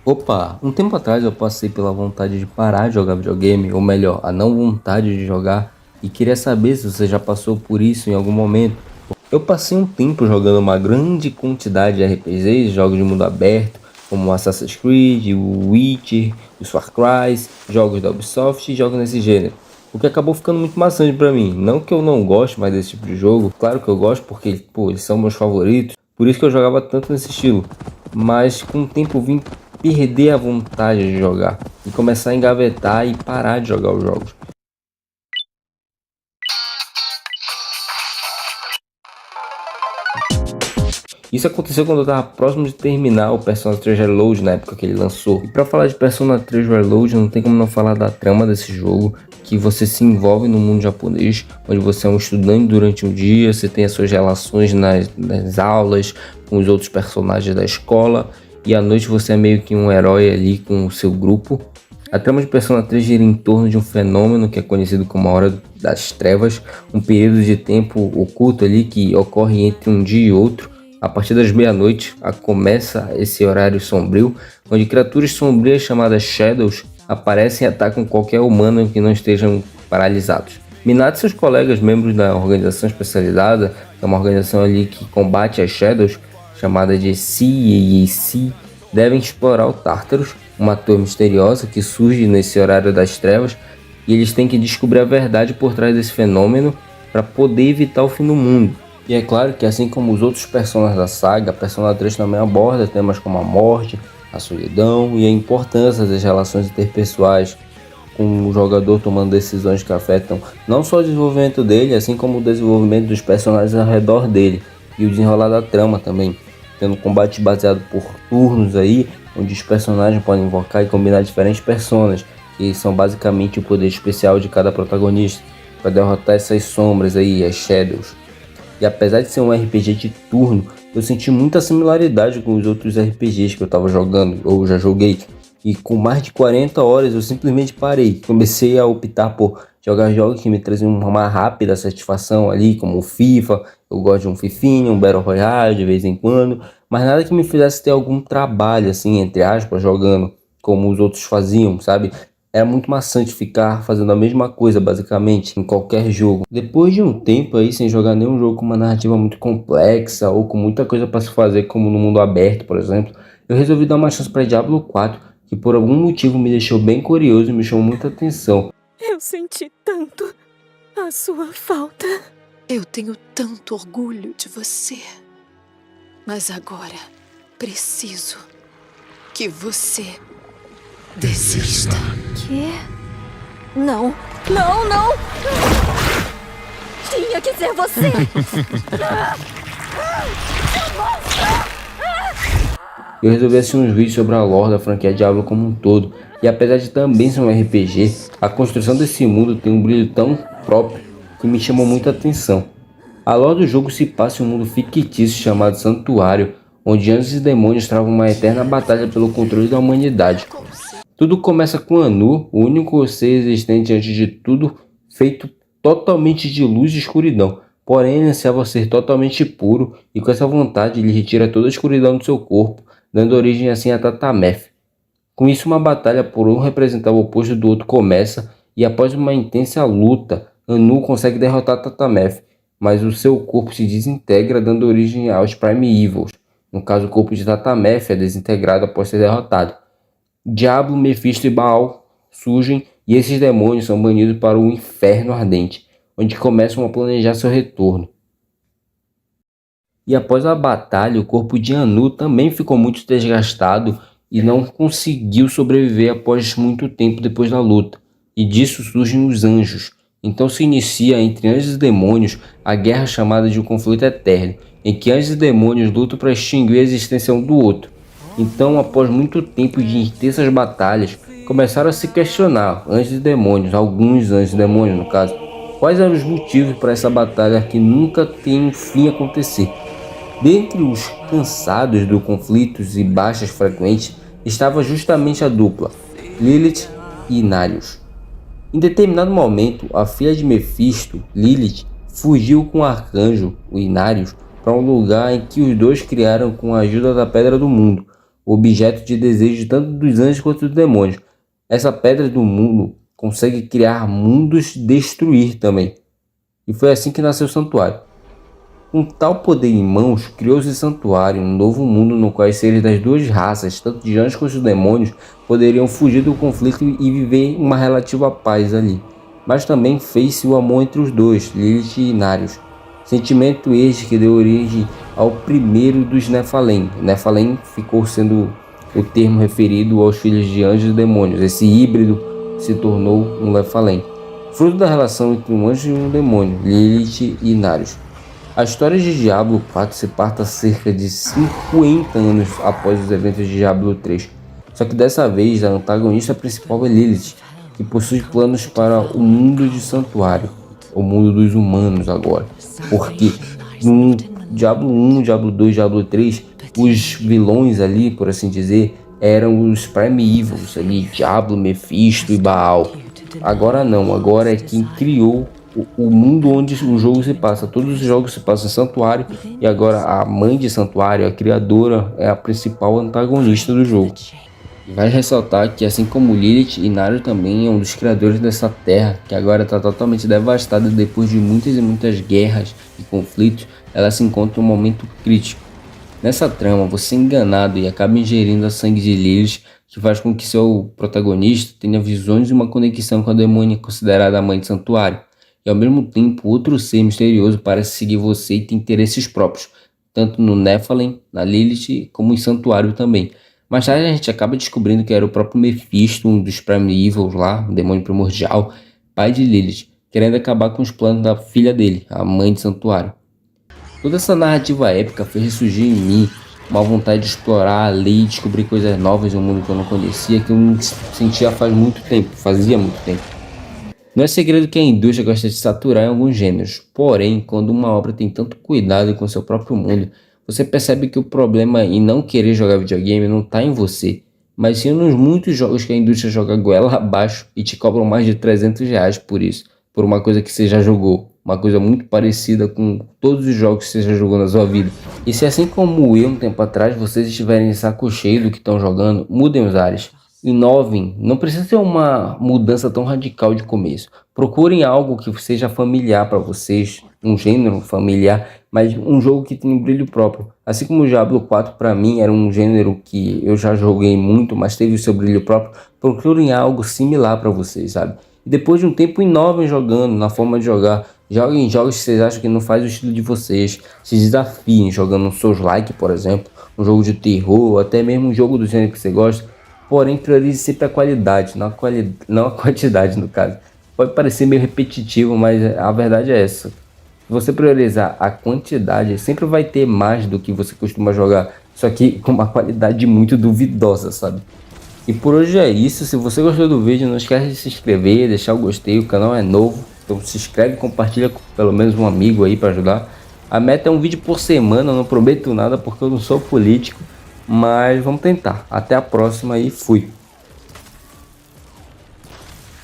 Opa, um tempo atrás eu passei pela vontade de parar de jogar videogame, ou melhor, a não vontade de jogar, e queria saber se você já passou por isso em algum momento. Eu passei um tempo jogando uma grande quantidade de RPGs, jogos de mundo aberto, como Assassin's Creed, o Witcher, os Far Cry, jogos da Ubisoft e jogos nesse gênero. O que acabou ficando muito maçante pra mim. Não que eu não goste mais desse tipo de jogo, claro que eu gosto porque, pô, eles são meus favoritos, por isso que eu jogava tanto nesse estilo. Mas com o tempo eu vim perder a vontade de jogar e começar a engavetar e parar de jogar os jogos. Isso aconteceu quando eu estava próximo de terminar o Persona 3 Reload na época que ele lançou. E para falar de Persona 3 Reload, não tem como não falar da trama desse jogo, que você se envolve no mundo japonês, onde você é um estudante durante um dia, você tem as suas relações nas aulas, com os outros personagens da escola, e à noite você é meio que um herói ali com o seu grupo. A trama de Persona 3 gira em torno de um fenômeno que é conhecido como a Hora das Trevas, um período de tempo oculto ali que ocorre entre um dia e outro. A partir das meia-noite começa esse horário sombrio, onde criaturas sombrias chamadas Shadows aparecem e atacam qualquer humano que não estejam paralisados. Minato e seus colegas, membros da organização especializada, que é uma organização ali que combate as Shadows, chamada de CAAC, devem explorar o Tartarus, uma torre misteriosa que surge nesse horário das trevas, e eles têm que descobrir a verdade por trás desse fenômeno para poder evitar o fim do mundo. E é claro que assim como os outros personagens da saga, a Persona 3 também aborda temas como a morte, a solidão e a importância das relações interpessoais, com o jogador tomando decisões que afetam não só o desenvolvimento dele, assim como o desenvolvimento dos personagens ao redor dele e o desenrolar da trama também, tendo combate baseado por turnos aí, onde os personagens podem invocar e combinar diferentes personas, que são basicamente o poder especial de cada protagonista, para derrotar essas sombras aí, as Shadows. E apesar de ser um RPG de turno, eu senti muita similaridade com os outros RPGs que eu estava jogando, ou já joguei. E com mais de 40 horas eu simplesmente parei. Comecei a optar por jogar jogos que me traziam uma rápida satisfação ali, como o FIFA. Eu gosto de um fifinha, um Battle Royale de vez em quando. Mas nada que me fizesse ter algum trabalho, assim, entre aspas, jogando como os outros faziam, sabe? Era muito maçante ficar fazendo a mesma coisa basicamente em qualquer jogo. Depois de um tempo aí sem jogar nenhum jogo com uma narrativa muito complexa ou com muita coisa para se fazer, como no mundo aberto, por exemplo, eu resolvi dar uma chance para Diablo 4, que por algum motivo me deixou bem curioso e me chamou muita atenção. Eu senti tanto a sua falta. Eu tenho tanto orgulho de você. Mas agora preciso que você desista. Quê? Não. Não, não! Tinha que ser você! Eu resolvi assistir uns vídeos sobre a lore da franquia Diablo como um todo, e apesar de também ser um RPG, a construção desse mundo tem um brilho tão próprio que me chamou muita atenção. A lore do jogo se passa em um mundo fictício chamado Santuário, onde anjos e demônios travam uma eterna batalha pelo controle da humanidade. Tudo começa com Anu, o único ser existente antes de tudo, feito totalmente de luz e escuridão. Porém, ele ansiava ser totalmente puro, e com essa vontade ele retira toda a escuridão do seu corpo, dando origem assim a Tatameth. Com isso, uma batalha por um representar o oposto do outro começa, e após uma intensa luta, Anu consegue derrotar Tatameth, mas o seu corpo se desintegra, dando origem aos Prime Evils. No caso, o corpo de Tatameth é desintegrado após ser derrotado. Diablo, Mephisto e Baal surgem e esses demônios são banidos para o Inferno Ardente, onde começam a planejar seu retorno. E após a batalha, o corpo de Anu também ficou muito desgastado e não conseguiu sobreviver após muito tempo depois da luta. E disso surgem os anjos. Então se inicia entre anjos e demônios a guerra chamada de um conflito eterno, em que anjos e demônios lutam para extinguir a existência um do outro. Então, após muito tempo de intensas batalhas, começaram a se questionar, anjos e demônios, alguns anjos e demônios no caso, quais eram os motivos para essa batalha que nunca tem um fim acontecer. Dentre os cansados do conflitos e baixas frequentes, estava justamente a dupla, Lilith e Inarius. Em determinado momento, a filha de Mephisto, Lilith, fugiu com o arcanjo, o Inarius, para um lugar em que os dois criaram com a ajuda da Pedra do Mundo, o objeto de desejo tanto dos anjos quanto dos demônios. Essa pedra do mundo consegue criar mundos e destruir também. E foi assim que nasceu o santuário. Com tal poder em mãos, criou-se o santuário, um novo mundo no qual os seres das duas raças, tanto de anjos quanto de demônios, poderiam fugir do conflito e viver uma relativa paz ali. Mas também fez-se o amor entre os dois, Lilith e Inarius. Sentimento este que deu origem ao primeiro dos Nephalem. Nephalem ficou sendo o termo referido aos filhos de anjos e demônios. Esse híbrido se tornou um Nephalem, fruto da relação entre um anjo e um demônio, Lilith e Inarius. A história de Diablo 4 se parta cerca de 50 anos após os eventos de Diablo 3. Só que dessa vez a antagonista principal é Lilith, que possui planos para o mundo de Santuário, o mundo dos humanos agora. Porque no Diablo 1, Diablo 2, Diablo 3, os vilões ali, por assim dizer, eram os Primeval ali, Diablo, Mephisto e Baal. Agora não, agora é quem criou o mundo onde o jogo se passa. Todos os jogos se passam em Santuário e agora a mãe de Santuário, a criadora, é a principal antagonista do jogo. E vai ressaltar que assim como Lilith, Inarius também é um dos criadores dessa terra, que agora está totalmente devastada depois de muitas e muitas guerras e conflitos. Ela se encontra em um momento crítico. Nessa trama, você é enganado e acaba ingerindo a sangue de Lilith, que faz com que seu protagonista tenha visões de uma conexão com a demônia considerada a mãe de Santuário. E ao mesmo tempo, outro ser misterioso parece seguir você e tem interesses próprios, tanto no Nephalem, na Lilith, como em Santuário também. Mais tarde a gente acaba descobrindo que era o próprio Mephisto, um dos Primevals lá, um demônio primordial, pai de Lilith, querendo acabar com os planos da filha dele, a mãe de Santuário. Toda essa narrativa épica fez ressurgir em mim uma vontade de explorar a lei e descobrir coisas novas em um mundo que eu não conhecia, que eu não sentia fazia muito tempo. Não é segredo que a indústria gosta de saturar em alguns gêneros, porém, quando uma obra tem tanto cuidado com seu próprio mundo, você percebe que o problema em não querer jogar videogame não está em você, mas sim nos muitos jogos que a indústria joga goela abaixo e te cobram mais de R$300 por isso, por uma coisa que você já jogou, uma coisa muito parecida com todos os jogos que você já jogou na sua vida. E se assim como eu um tempo atrás, vocês estiverem em saco cheio do que estão jogando, mudem os ares. Inovem, não precisa ser uma mudança tão radical de começo. Procurem algo que seja familiar para vocês, um gênero familiar, mas um jogo que tenha um brilho próprio. Assim como o Diablo 4 para mim era um gênero que eu já joguei muito, mas teve o seu brilho próprio. Procurem algo similar para vocês, sabe? E depois de um tempo inovem jogando, na forma de jogar. Joguem jogos que vocês acham que não faz o estilo de vocês. Se desafiem jogando um Souls-like, por exemplo, um jogo de terror, ou até mesmo um jogo do gênero que você gosta. Porém, priorize sempre a qualidade, não a quantidade no caso. Pode parecer meio repetitivo, mas a verdade é essa. Se você priorizar a quantidade, sempre vai ter mais do que você costuma jogar. Só que com uma qualidade muito duvidosa, sabe? E por hoje é isso. Se você gostou do vídeo, não esquece de se inscrever, deixar o gostei. O canal é novo, então se inscreve e compartilha com pelo menos um amigo aí para ajudar. A meta é um vídeo por semana, eu não prometo nada porque eu não sou político. Mas vamos tentar. Até a próxima e fui.